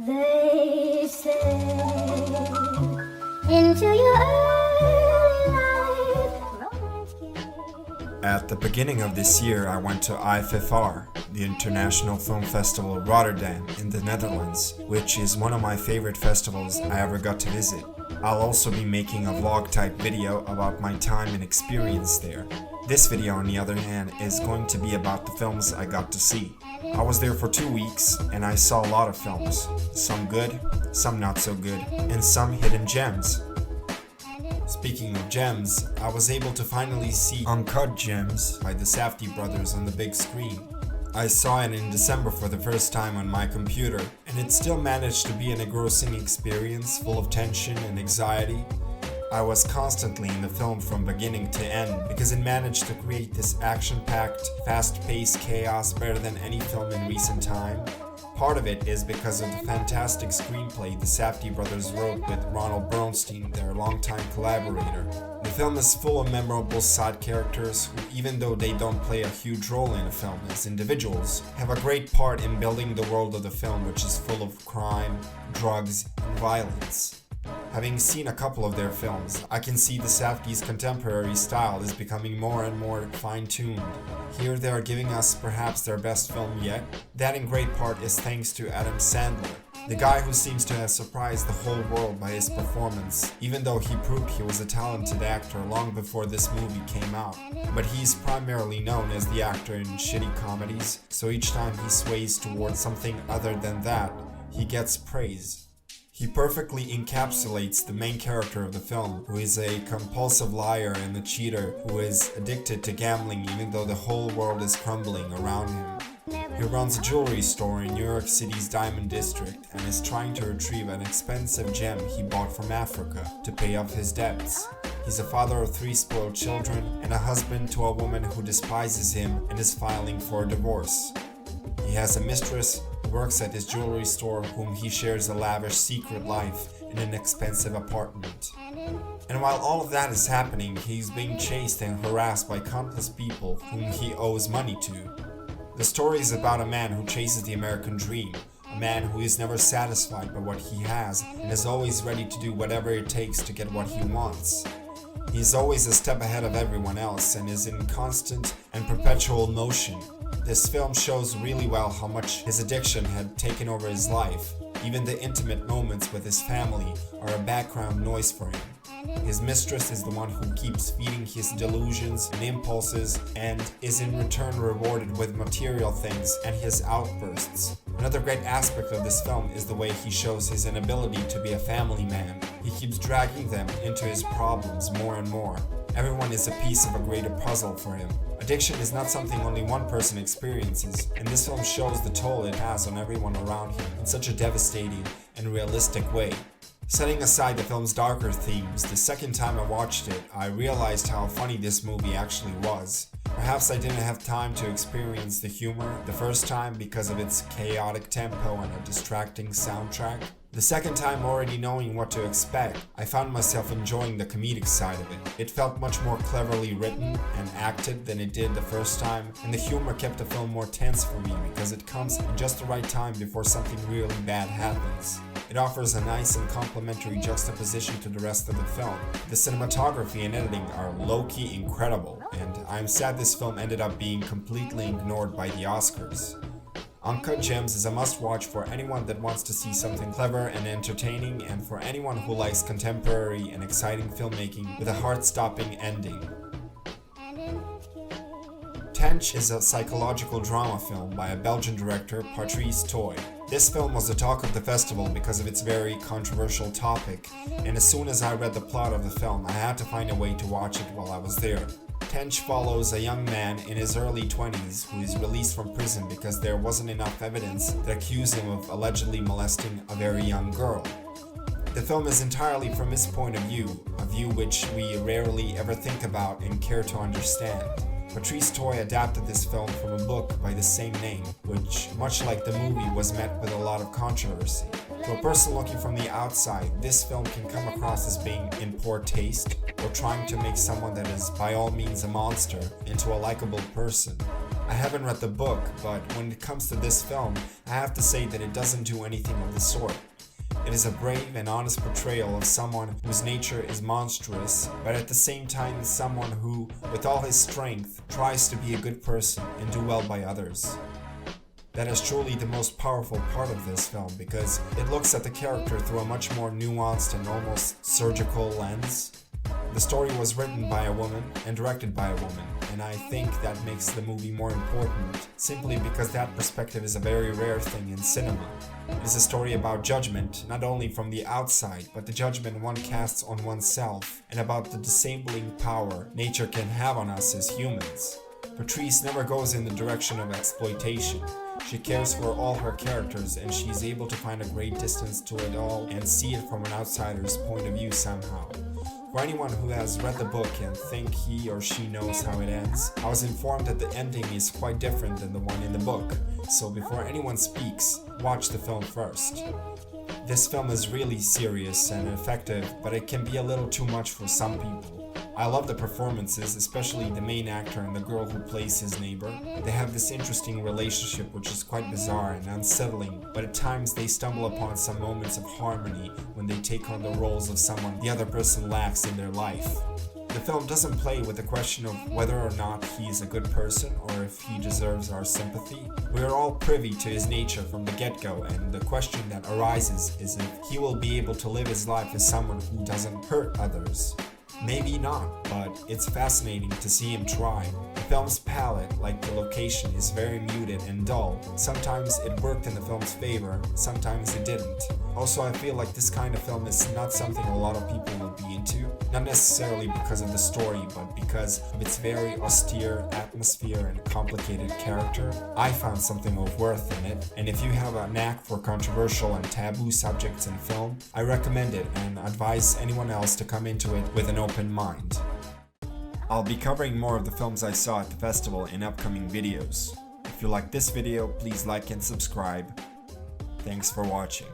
They say into your early life, romance can. At the beginning of this year, I went to IFFR, the International Film Festival Rotterdam in the Netherlands, which is one of my favorite festivals I ever got to visit. I'll also be making a vlog type video about my time and experience there. This video, on the other hand, is going to be about the films I got to see. I was there for 2 weeks and I saw a lot of films, some good, some not so good, and some hidden gems. Speaking of gems, I was able to finally see Uncut Gems by the Safdie brothers on the big screen. I saw it in December for the first time on my computer, and it still managed to be an engrossing experience full of tension and anxiety. I was constantly in the film from beginning to end because it managed to create this action-packed, fast-paced chaos better than any film in recent time. Part of it is because of the fantastic screenplay the Safdie brothers wrote with Ronald Bernstein, their longtime collaborator. The film is full of memorable side characters who, even though they don't play a huge role in the film as individuals, have a great part in building the world of the film, which is full of crime, drugs, and violence. Having seen a couple of their films, I can see the Safdie's contemporary style is becoming more and more fine-tuned. Here they are giving us perhaps their best film yet. That in great part is thanks to Adam Sandler, the guy who seems to have surprised the whole world by his performance, even though he proved he was a talented actor long before this movie came out. But he's primarily known as the actor in shitty comedies, so each time he sways towards something other than that, he gets praise. He perfectly encapsulates the main character of the film, who is a compulsive liar and a cheater who is addicted to gambling even though the whole world is crumbling around him. He runs a jewelry store in New York City's Diamond District and is trying to retrieve an expensive gem he bought from Africa to pay off his debts. He's a father of 3 spoiled children and a husband to a woman who despises him and is filing for a divorce. He has a mistress who works at his jewelry store whom he shares a lavish secret life in an expensive apartment. And while all of that is happening, he's being chased and harassed by countless people whom he owes money to. The story is about a man who chases the American dream, a man who is never satisfied by what he has and is always ready to do whatever it takes to get what he wants. He is always a step ahead of everyone else and is in constant and perpetual motion. This film shows really well how much his addiction had taken over his life. Even the intimate moments with his family are a background noise for him. His mistress is the one who keeps feeding his delusions and impulses and is in return rewarded with material things and his outbursts. Another great aspect of this film is the way he shows his inability to be a family man. He keeps dragging them into his problems more and more. Everyone is a piece of a greater puzzle for him. Addiction is not something only one person experiences, and this film shows the toll it has on everyone around him in such a devastating and realistic way. Setting aside the film's darker themes, the second time I watched it, I realized how funny this movie actually was. Perhaps I didn't have time to experience the humor the first time because of its chaotic tempo and a distracting soundtrack. The second time, already knowing what to expect, I found myself enjoying the comedic side of it. It felt much more cleverly written and acted than it did the first time, and the humor kept the film more tense for me because it comes in just the right time before something really bad happens. It offers a nice and complementary juxtaposition to the rest of the film. The cinematography and editing are low-key incredible, and I'm sad this film ended up being completely ignored by the Oscars. Uncut Gems is a must-watch for anyone that wants to see something clever and entertaining, and for anyone who likes contemporary and exciting filmmaking with a heart-stopping ending. Tench is a psychological drama film by a Belgian director, Patrice Toy. This film was the talk of the festival because of its very controversial topic, and as soon as I read the plot of the film, I had to find a way to watch it while I was there. Tench follows a young man in his early 20s who is released from prison because there wasn't enough evidence that accused him of allegedly molesting a very young girl. The film is entirely from his point of view, a view which we rarely ever think about and care to understand. Patrice Toy adapted this film from a book by the same name, which, much like the movie, was met with a lot of controversy. To a person looking from the outside, this film can come across as being in poor taste or trying to make someone that is by all means a monster into a likable person. I haven't read the book, but when it comes to this film, I have to say that it doesn't do anything of the sort. It is a brave and honest portrayal of someone whose nature is monstrous, but at the same time someone who, with all his strength, tries to be a good person and do well by others. That is truly the most powerful part of this film because it looks at the character through a much more nuanced and almost surgical lens. The story was written by a woman and directed by a woman, and I think that makes the movie more important, simply because that perspective is a very rare thing in cinema. It is a story about judgment, not only from the outside, but the judgment one casts on oneself, and about the disabling power nature can have on us as humans. Patrice never goes in the direction of exploitation. She cares for all her characters and she is able to find a great distance to it all and see it from an outsider's point of view somehow. For anyone who has read the book and think he or she knows how it ends, I was informed that the ending is quite different than the one in the book, so before anyone speaks, watch the film first. This film is really serious and effective, but it can be a little too much for some people. I love the performances, especially the main actor and the girl who plays his neighbor. They have this interesting relationship which is quite bizarre and unsettling, but at times they stumble upon some moments of harmony when they take on the roles of someone the other person lacks in their life. The film doesn't play with the question of whether or not he is a good person or if he deserves our sympathy. We are all privy to his nature from the get-go, and the question that arises is if he will be able to live his life as someone who doesn't hurt others. Maybe not, but it's fascinating to see him try. The film's palette, like the location, is very muted and dull. Sometimes it worked in the film's favor, sometimes it didn't. Also, I feel like this kind of film is not something a lot of people will be into. Not necessarily because of the story, but because of its very austere atmosphere and complicated character. I found something of worth in it, and if you have a knack for controversial and taboo subjects in film, I recommend it and advise anyone else to come into it with an open mind. I'll be covering more of the films I saw at the festival in upcoming videos. If you like this video, please like and subscribe. Thanks for watching.